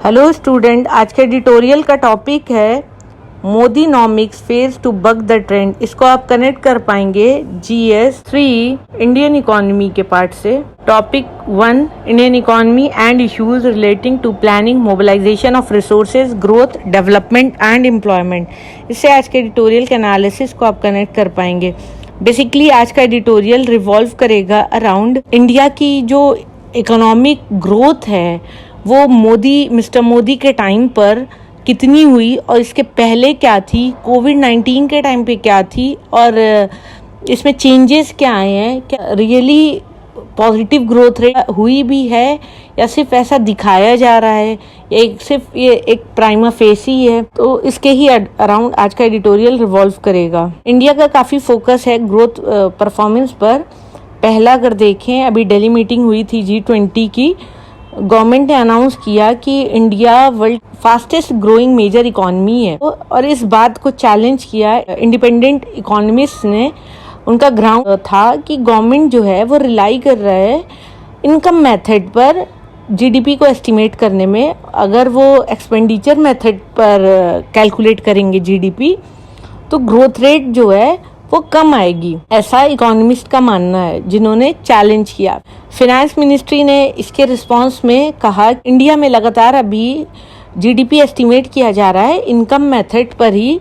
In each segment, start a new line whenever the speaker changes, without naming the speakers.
Hello student, आज के editorial का टॉपिक है Modinomics phase two buck the trend. इसको आप कनेक्ट कर पाएंगे GS 3 इंडियन इकोनॉमी के पार्ट से। Topic 1 Indian economy and issues relating to planning, mobilization of resources, growth, development and employment. इससे आज के एडिटोरियल के एनालिसिस को आप कनेक्ट कर पाएंगे। बेसिकली आज का एडिटोरियल रिवॉल्व करेगा अराउंड इंडिया की जो इकोनॉमिक ग्रोथ है वो मिस्टर मोदी के टाइम पर कितनी हुई और इसके पहले क्या थी, कोविड-19 के टाइम पे क्या थी और इसमें चेंजेस क्या आए हैं, क्या रियली पॉजिटिव ग्रोथ रेट हुई भी है या सिर्फ ऐसा दिखाया जा रहा है या सिर्फ ये एक प्राइमा फेसी है। तो इसके ही अराउंड आज का एडिटोरियल रिवॉल्व करेगा। इंडिया का काफ़ी फोकस है ग्रोथ परफॉर्मेंस पर। पहला अगर देखें, अभी दिल्ली मीटिंग हुई थी G20 की। गवर्नमेंट ने अनाउंस किया कि India world fastest growing major economy है और इस बात को चैलेंज किया इंडिपेंडेंट इकोनॉमिस्ट ने। उनका ग्राउंड था कि गवर्नमेंट जो है वो रिलाई कर रहा है इनकम मेथड पर GDP को एस्टिमेट करने में। अगर वो एक्सपेंडिचर मेथड पर कैलकुलेट करेंगे GDP तो ग्रोथ रेट जो है वो कम आएगी, ऐसा इकोनॉमिस्ट का मानना है, जिन्होंने चैलेंज किया। फिनेंस मिनिस्ट्री ने इसके रिस्पांस में कहा इंडिया में लगातार अभी GDP एस्टिमेट किया जा रहा है इनकम मेथड पर ही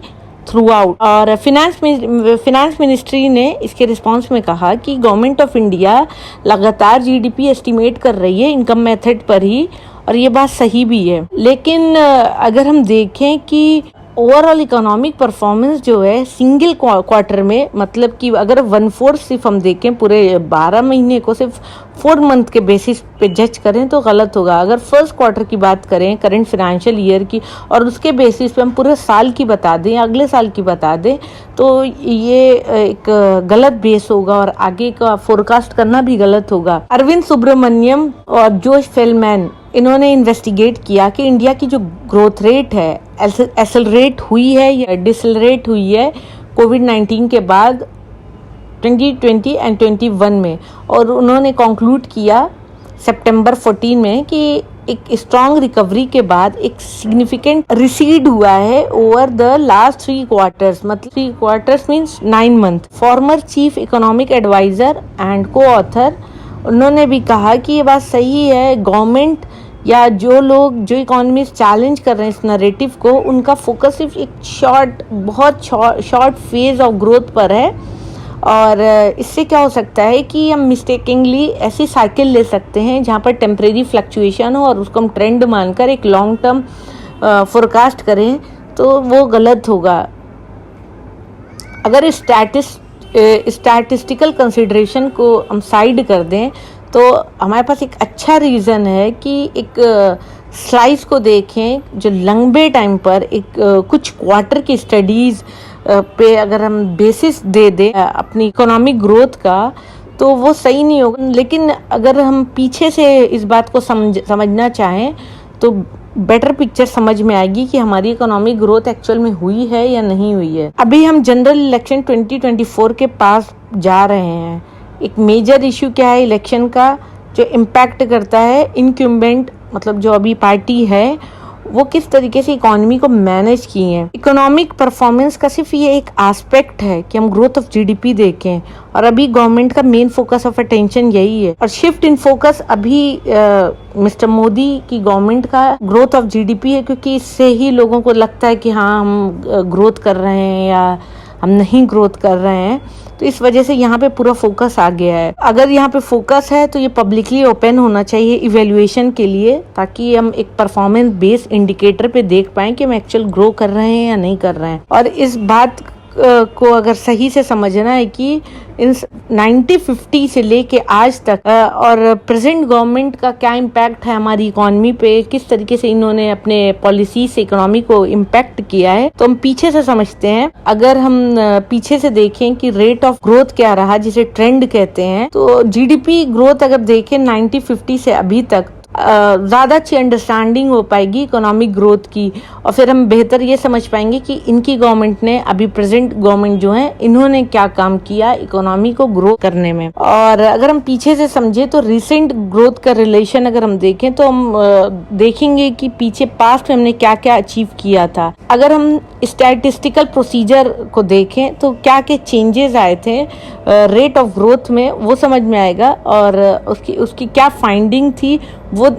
थ्रू आउट। और फिनेंस मिनिस्ट्री ने इसके रिस्पांस में कहा कि गवर्नमेंट ऑफ इंडिया लगातार GDP एस्टिमेट कर रही है इनकम मेथड पर ही, और ये बात सही भी है। लेकिन अगर हम देखें कि ओवरऑल इकोनॉमिक परफॉर्मेंस जो है सिंगल क्वार्टर में, मतलब कि अगर 1/4 सिर्फ हम देखें पूरे 12 महीने को सिर्फ 4 मंथ के बेसिस पे जज करें तो गलत होगा। अगर फर्स्ट क्वार्टर की बात करें करंट फाइनेंशियल ईयर की और उसके बेसिस पे हम पूरे साल की बता दें, अगले साल की बता दें, तो ये एक गलत बेस होगा और आगे का फोरकास्ट करना भी गलत होगा। अरविंद सुब्रमण्यम और जोश फेलमैन इन्होंने इन्वेस्टिगेट किया कि इंडिया की जो ग्रोथ रेट है एक्सेलरेट हुई है या डिसलरेट हुई है कोविड-19 के बाद 2020 एंड 21 में, और उन्होंने कंक्लूड किया सितंबर 14 में कि एक स्ट्रॉन्ग रिकवरी के बाद एक सिग्निफिकेंट रिसीड हुआ है ओवर द लास्ट 3 क्वार्टर्स, मतलब 3 quarters means 9 month. Former chief economic adviser and coauthor उन्होंने भी कहा कि ये बात सही है। गवर्नमेंट या जो लोग जो इकोनॉमिस्ट चैलेंज कर रहे हैं इस नैरेटिव को, उनका फोकस सिर्फ एक बहुत शॉर्ट फेज ऑफ ग्रोथ पर है। और इससे क्या हो सकता है कि हम मिस्टेकिंगली ऐसी साइकिल ले सकते हैं जहाँ पर टेम्परेरी फ्लक्चुएशन हो और उसको हम ट्रेंड मानकर एक लॉन्ग टर्म फोरकास्ट करें, तो वो गलत होगा। अगर स्टैटिस्टिकल कंसिडरेशन को हम साइड कर दें तो हमारे पास एक अच्छा रीज़न है कि एक स्लाइस को देखें जो लंबे टाइम पर एक कुछ क्वार्टर की स्टडीज़ पे अगर हम बेसिस दे दें अपनी इकोनॉमिक ग्रोथ का, तो वो सही नहीं होगा। लेकिन अगर हम पीछे से इस बात को समझना चाहें तो बेटर पिक्चर समझ में आएगी कि हमारी इकोनॉमिक ग्रोथ एक्चुअल में हुई है या नहीं हुई है। अभी हम जनरल इलेक्शन 2024 के पास जा रहे हैं। एक मेजर इशू क्या है इलेक्शन का, जो इम्पैक्ट करता है इनक्यूम्बेंट, मतलब जो अभी पार्टी है वो किस तरीके से इकोनॉमी को मैनेज की है। इकोनॉमिक परफॉर्मेंस का सिर्फ ये एक एस्पेक्ट है कि हम ग्रोथ ऑफ GDP देखें, और अभी गवर्नमेंट का मेन फोकस ऑफ अटेंशन यही है। और शिफ्ट इन फोकस अभी मिस्टर मोदी की गवर्नमेंट का ग्रोथ ऑफ GDP है, क्योंकि इससे ही लोगों को लगता है कि हाँ हम ग्रोथ कर रहे हैं या हम नहीं ग्रोथ कर रहे हैं। तो इस वजह से यहाँ पे पूरा फोकस आ गया है। अगर यहाँ पे फोकस है तो ये पब्लिकली ओपन होना चाहिए इवेल्युएशन के लिए, ताकि हम एक परफॉर्मेंस बेस्ड इंडिकेटर पे देख पाएं कि हम एक्चुअल ग्रो कर रहे हैं या नहीं कर रहे हैं। और इस बात को अगर सही से समझना है कि इन 1950 से लेके आज तक और प्रेजेंट गवर्नमेंट का क्या इम्पैक्ट है हमारी इकोनॉमी पे, किस तरीके से इन्होंने अपने पॉलिसी से इकोनॉमी को इम्पैक्ट किया है, तो हम पीछे से समझते हैं। अगर हम पीछे से देखें कि रेट ऑफ ग्रोथ क्या रहा, जिसे ट्रेंड कहते हैं, तो GDP ग्रोथ अगर देखें 1950 से अभी तक ज़्यादा अच्छी अंडरस्टैंडिंग हो पाएगी इकोनॉमिक ग्रोथ की, और फिर हम बेहतर ये समझ पाएंगे कि इनकी गवर्नमेंट ने, अभी प्रेजेंट गवर्नमेंट जो है, इन्होंने क्या काम किया इकोनॉमी को ग्रो करने में। और अगर हम पीछे से समझे तो रिसेंट ग्रोथ का रिलेशन अगर हम देखें तो हम देखेंगे कि पीछे पास्ट में हमने क्या क्या अचीव किया था। अगर हम स्टैटिस्टिकल प्रोसीजर को देखें तो क्या क्या चेंजेस आए थे रेट ऑफ ग्रोथ में, वो समझ में आएगा, और उसकी क्या फाइंडिंग थी वो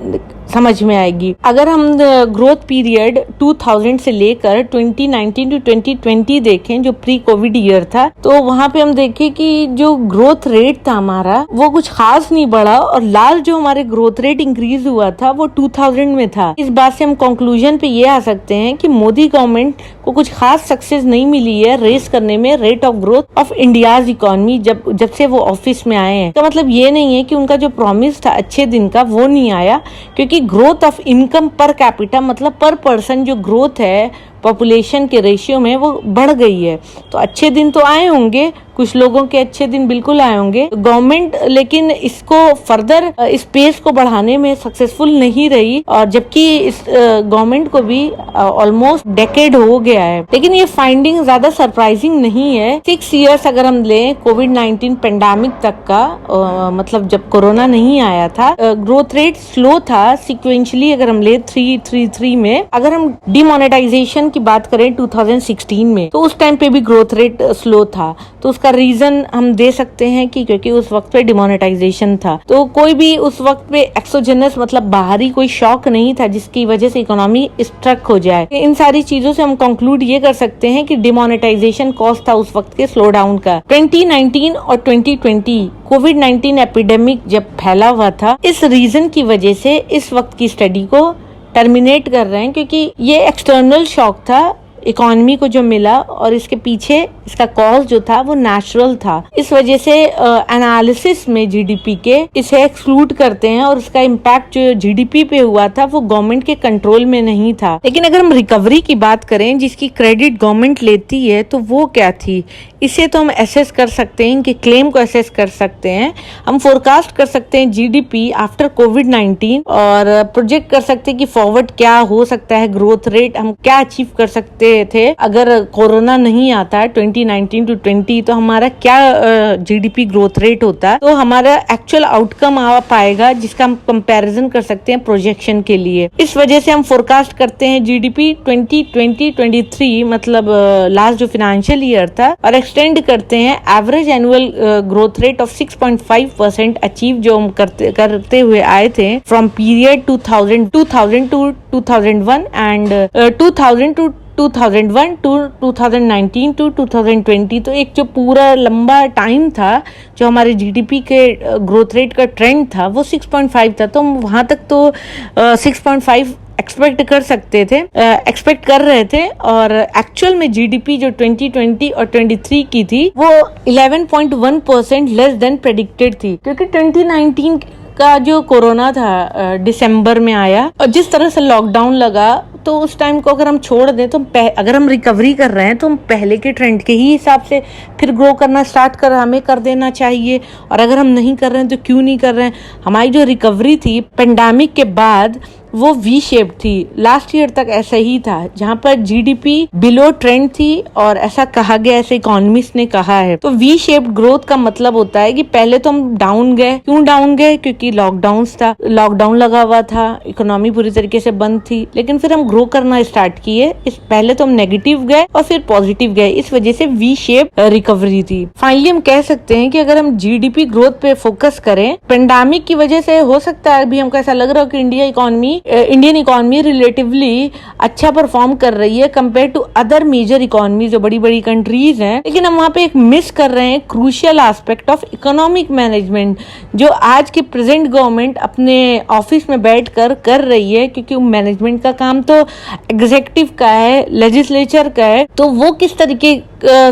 समझ में आएगी। अगर हम ग्रोथ पीरियड 2000 से लेकर 2019 टू 2020 देखें, जो प्री कोविड ईयर था, तो वहां पे हम देखें कि जो ग्रोथ रेट था हमारा वो कुछ खास नहीं बढ़ा, और लास्ट जो हमारे ग्रोथ रेट इंक्रीज हुआ था वो 2000 में था। इस बात से हम कंक्लूजन पे ये आ सकते हैं कि मोदी गवर्नमेंट को कुछ खास सक्सेस नहीं मिली है रेस करने में rate of growth of India's economy जब से वो ऑफिस में आए हैं। तो मतलब ये नहीं है कि उनका जो प्रॉमिस था अच्छे दिन का वो नहीं आया, क्योंकि growth of income per capita, मतलब पर पर्सन जो ग्रोथ है पॉपुलेशन के रेशियो में, वो बढ़ गई है। तो अच्छे दिन तो आए होंगे, कुछ लोगों के अच्छे दिन बिल्कुल आए होंगे। गवर्नमेंट लेकिन इसको फर्दर इस पेस को बढ़ाने में सक्सेसफुल नहीं रही, और जबकि इस गवर्नमेंट को भी ऑलमोस्ट डेकेड हो गया है। लेकिन ये फाइंडिंग ज्यादा सरप्राइजिंग नहीं है। 6 इयर्स अगर हम लें कोविड-19 पेंडेमिक तक का, मतलब जब कोरोना नहीं आया था, ग्रोथ रेट स्लो था सिक्वेंशली। अगर हम ले 333 में, अगर हम डिमोनेटाइजेशन की बात करें 2016 में, तो उस टाइम पे भी ग्रोथ रेट स्लो था। तो उसका रीजन हम दे सकते हैं कि क्योंकि उस वक्त पे डिमोनेटाइजेशन था, तो कोई भी उस वक्त पे एक्सोजेनस, मतलब बाहरी कोई शॉक नहीं था जिसकी वजह से इकोनॉमी स्ट्रक हो जाए। इन सारी चीजों से हम कंक्लूड ये कर सकते हैं कि डिमोनेटाइजेशन कॉज था उस वक्त के स्लो डाउन का। 2019 और 2020 कोविड-19 एपिडेमिक जब फैला हुआ था, इस रीजन की वजह से इस वक्त की स्टडी को टर्मिनेट कर रहे हैं, क्योंकि ये एक्सटर्नल शॉक था इकोनॉमी को जो मिला, और इसके पीछे इसका कॉज जो था वो नेचुरल था। इस वजह से एनालिसिस में जीडीपी के इसे एक्सक्लूड करते हैं, और उसका इम्पैक्ट जो जीडीपी पे हुआ था वो गवर्नमेंट के कंट्रोल में नहीं था। लेकिन अगर हम रिकवरी की बात करें जिसकी क्रेडिट गवर्नमेंट लेती है, तो वो क्या थी, इसे तो हम एसेस कर सकते हैं, इनके क्लेम को एसेस कर सकते हैं। हम फोरकास्ट कर सकते हैं जीडीपी आफ्टर कोविड-19, और प्रोजेक्ट कर सकते हैं कि फॉरवर्ड क्या हो सकता है, ग्रोथ रेट हम क्या अचीव कर सकते थे अगर कोरोना नहीं आता 2019 टू 20, तो हमारा क्या जीडीपी ग्रोथ रेट होता, तो हमारा एक्चुअल आउटकम आ पाएगा जिसका हम कंपैरिजन कर सकते हैं प्रोजेक्शन के लिए। इस वजह से हम फोरकास्ट करते हैं जीडीपी 2020-23, मतलब लास्ट जो फाइनेंशियल ईयर था, और एक्सटेंड करते हैं average annual growth rate of 6.5% achieve जो हम करते हुए आए थे from period 2000 to 2001 and 2000 to 2001 to 2019 to 2020। तो एक जो पूरा लंबा टाइम था जो हमारे जीडीपी के ग्रोथ रेट का ट्रेंड था वो 6.5 था। तो हम वहां तक तो 6.5 एक्सपेक्ट कर रहे थे, और एक्चुअल में जीडीपी जो 2020 और 23 की थी वो 11.1% लेस देन प्रेडिक्टेड थी, क्योंकि 2019 का जो कोरोना था दिसंबर में आया, और जिस तरह से लॉकडाउन लगा, तो उस टाइम को अगर हम छोड़ दें तो अगर हम रिकवरी कर रहे हैं तो हम पहले के ट्रेंड के ही हिसाब से फिर ग्रो करना स्टार्ट हमें कर देना चाहिए। और अगर हम नहीं कर रहे हैं तो क्यों नहीं कर रहे हैं। हमारी जो रिकवरी थी पेंडेमिक के बाद वो वी शेप थी, लास्ट ईयर तक ऐसा ही था, जहाँ पर जीडीपी बिलो ट्रेंड थी, और ऐसा कहा गया, ऐसे इकोनॉमिस्ट ने कहा है। तो वी शेप ग्रोथ का मतलब होता है कि पहले तो हम डाउन गए। क्यों डाउन गए? क्योंकि लॉकडाउन लगा हुआ था, इकोनॉमी पूरी तरीके से बंद थी, लेकिन फिर हम ग्रो करना स्टार्ट किए। पहले तो हम नेगेटिव गए और फिर पॉजिटिव गए, इस वजह से वी शेप रिकवरी थी। फाइनली हम कह सकते हैं कि अगर हम जीडीपी ग्रोथ पे फोकस करें, पेंडेमिक की वजह से हो सकता है अभी हमको ऐसा लग रहा हो कि इंडियन इकोनॉमी रिलेटिवली अच्छा परफॉर्म कर रही है compare to other major economy जो बड़ी बड़ी कंट्रीज हैं, लेकिन हम वहाँ पे एक मिस कर रहे हैं crucial aspect of economic management, जो आज के प्रेजेंट गवर्नमेंट अपने ऑफिस में बैठ कर रही है, क्योंकि मैनेजमेंट का काम तो एग्जीक्यूटिव का है, लेजिस्लेचर का है, तो वो किस तरीके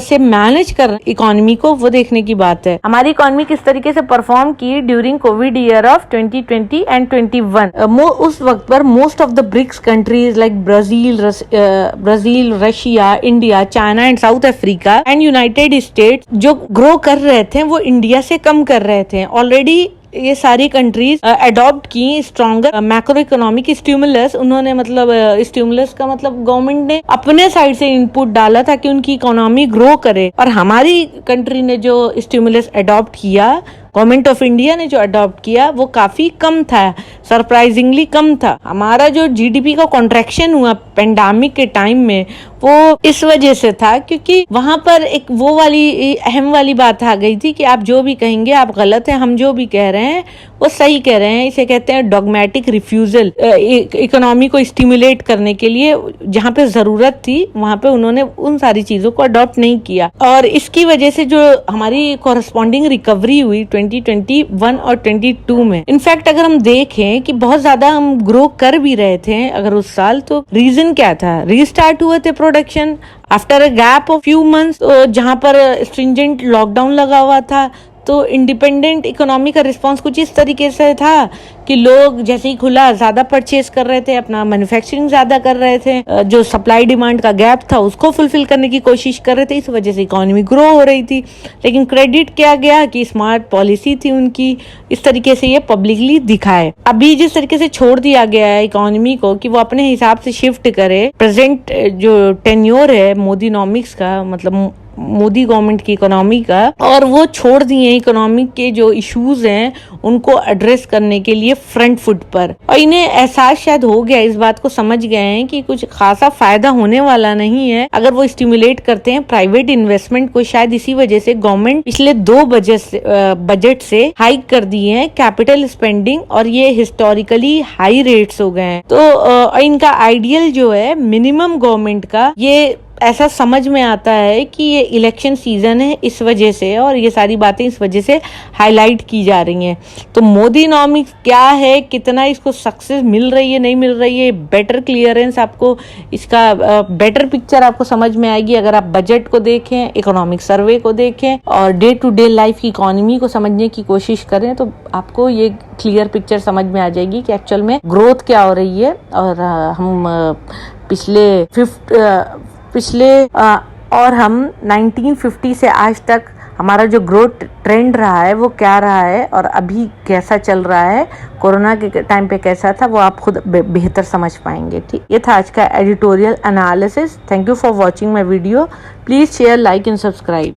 से मैनेज कर इकोनॉमी को, वो देखने की बात है। हमारी इकोनॉमी किस तरीके से परफॉर्म की during Covid year of 2020 and 21। उस वक्त पर most of the BRICS countries like Brazil, Russia, India, China and South Africa and United States जो ग्रो कर रहे थे वो इंडिया से कम कर रहे थे। ऑलरेडी ये सारी कंट्रीज अडॉप्ट की स्ट्रॉन्गर मैक्रो इकोनॉमिक स्टिमुलस। उन्होंने मतलब स्टिमुलस का मतलब गवर्नमेंट ने अपने साइड से इनपुट डाला ताकि उनकी इकोनॉमी ग्रो करे। और हमारी कंट्री ने जो स्टिमुलस अडॉप्ट किया, गवर्नमेंट ऑफ इंडिया ने जो अडॉप्ट किया, वो काफी कम था, सरप्राइजिंगली कम था। हमारा जो जीडीपी का कॉन्ट्रैक्शन हुआ पेंडेमिक के टाइम में, वो इस वजह से था क्योंकि वहां पर एक वो वाली अहम वाली बात आ गई थी कि आप जो भी कहेंगे आप गलत हैं, हम जो भी कह रहे हैं वो सही कह रहे हैं। इसे कहते हैं डॉगमेटिक रिफ्यूजल। इकोनॉमी को स्टिमुलेट करने के लिए जहां पे जरूरत थी वहां पे उन्होंने उन सारी चीजों को अडॉप्ट नहीं किया, और इसकी वजह से जो हमारी कॉरस्पॉन्डिंग रिकवरी हुई 2021 और 22 में, इनफैक्ट अगर हम देखें कि बहुत ज्यादा हम ग्रो कर भी रहे थे अगर उस साल, तो रीजन क्या था? रीस्टार्ट हुए थे production after a gap of few months, जहां पर स्ट्रिंजेंट लॉकडाउन लगा हुआ था। तो इंडिपेंडेंट इकोनॉमी का रिस्पांस कुछ इस तरीके से था कि लोग जैसे ही खुला ज्यादा परचेज कर रहे थे, अपना मैन्युफैक्चरिंग ज्यादा कर रहे थे, जो सप्लाई डिमांड का गैप था उसको फुलफिल करने की कोशिश कर रहे थे। इस वजह से इकोनॉमी ग्रो हो रही थी। लेकिन क्रेडिट किया गया कि स्मार्ट पॉलिसी थी उनकी, इस तरीके से ये पब्लिकली दिखाए। अभी जिस तरीके से छोड़ दिया गया है इकोनॉमी को कि वो अपने हिसाब से शिफ्ट करे, प्रेजेंट जो टेन्योर है मोदीनॉमिक्स का, मतलब मोदी गवर्नमेंट की इकोनॉमी का, और वो छोड़ दिए इकोनॉमिक के जो इश्यूज हैं उनको एड्रेस करने के लिए फ्रंट फुट पर। और इन्हें एहसास शायद हो गया, इस बात को समझ गए हैं कि कुछ खासा फायदा होने वाला नहीं है अगर वो स्टिमुलेट करते हैं प्राइवेट इन्वेस्टमेंट को। शायद इसी वजह से गवर्नमेंट पिछले 2 बजट से हाइक कर दिए हैं कैपिटल स्पेंडिंग, और ये हिस्टोरिकली हाई रेट्स हो गए हैं। तो इनका आइडियल जो है मिनिमम गवर्नमेंट का, ये ऐसा समझ में आता है कि ये इलेक्शन सीजन है इस वजह से, और ये सारी बातें इस वजह से हाईलाइट की जा रही हैं। तो मोदीनॉमिक्स क्या है, कितना इसको सक्सेस मिल रही है नहीं मिल रही है, बेटर क्लियरेंस आपको, इसका बेटर पिक्चर आपको समझ में आएगी अगर आप बजट को देखें, इकोनॉमिक सर्वे को देखें और डे टू डे लाइफ की इकोनॉमी को समझने की कोशिश करें, तो आपको ये क्लियर पिक्चर समझ में आ जाएगी कि एक्चुअल में ग्रोथ क्या हो रही है। और हम और हम 1950 से आज तक हमारा जो ग्रोथ ट्रेंड रहा है वो क्या रहा है और अभी कैसा चल रहा है, कोरोना के टाइम पे कैसा था, वो आप खुद बेहतर समझ पाएंगे। ठीक, ये था आज का editorial analysis. Thank you for watching my video. Please share, like and subscribe.